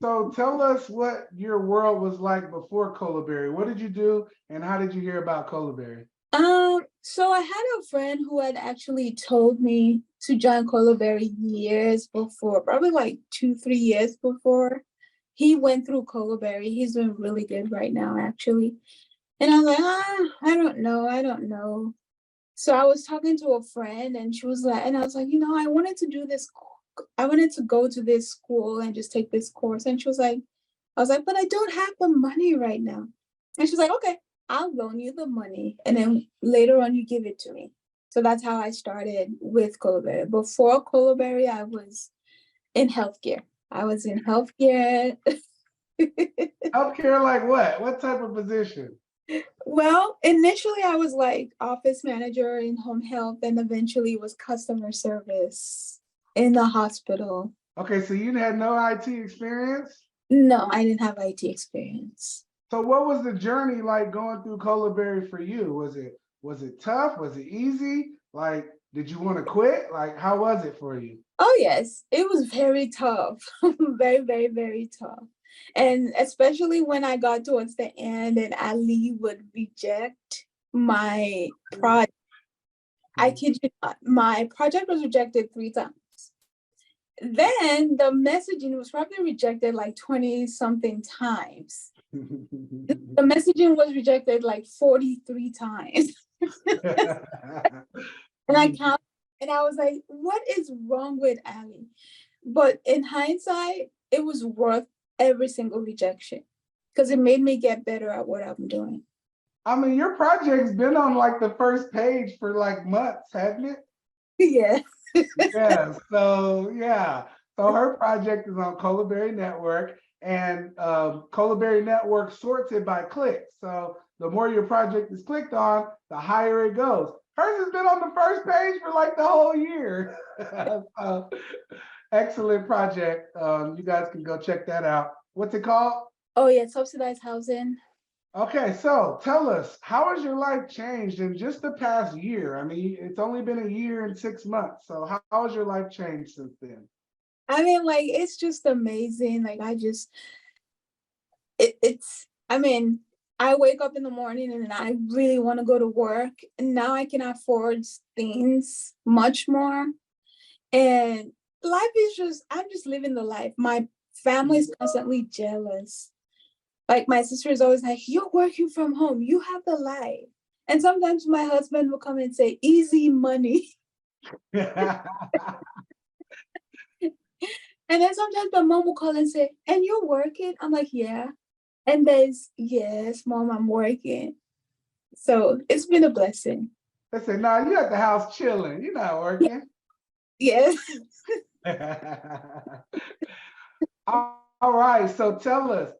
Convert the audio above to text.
So tell us what your world was like before Colaberry. What did you do and how did you hear about Colaberry? So I had a friend who had actually told me to join Colaberry years before, probably like 2, 3 years before. He went through Colaberry. He's doing really good right now, actually. And I was like, I don't know. So I was talking to a friend and she was like, and I was like, I wanted to do this. I wanted to go to this school and just take this course. And she was like, I was like, but I don't have the money right now. And she's like, okay, I'll loan you the money. And then later on, you give it to me. So that's how I started with Colaberry. Before Colaberry, I was in healthcare. I was in healthcare. Healthcare, like what? What type of position? Well, initially I was like office manager in home health, and eventually was customer service in the hospital. Okay, so you had no IT experience? No, I didn't have IT experience. So what was the journey like going through Colaberry for you? Was it tough? Was it easy? Like, did you want to quit? Like, how was it for you? Oh, yes, it was very tough. Very, very, very tough. And especially when I got towards the end and Ali would reject my project. I kid you not, my project was rejected 3 times. Then the messaging was probably rejected like 20 something times. The messaging was rejected like 43 times. And I counted and I was like, what is wrong with Ali? But in hindsight, it was worth every single rejection because it made me get better at what I'm doing. I mean, your project's been on like the first page for like months, hasn't it? Yeah. Yeah. So yeah. So her project is on Colaberry Network, and Colaberry Network sorts it by clicks. So the more your project is clicked on, the higher it goes. Hers has been on the first page for like the whole year. So, excellent project. You guys can go check that out. What's it called? Oh, yeah, subsidized housing. Okay, so tell us, how has your life changed in just the past year? I mean, it's only been a year and 6 months. So how has your life changed since then? I mean, like, it's just amazing. Like, I mean, I wake up in the morning and I really want to go to work. And now I can afford things much more. And life is I'm just living the life. My family is constantly jealous. Like, my sister is always like, you're working from home, you have the life. And sometimes my husband will come and say, easy money. And then sometimes my mom will call and say, and you're working? I'm like, yeah. And there's, yes, mom, I'm working. So it's been a blessing. They say, no, you at the house chilling. You're not working. Yes. All right. So tell us,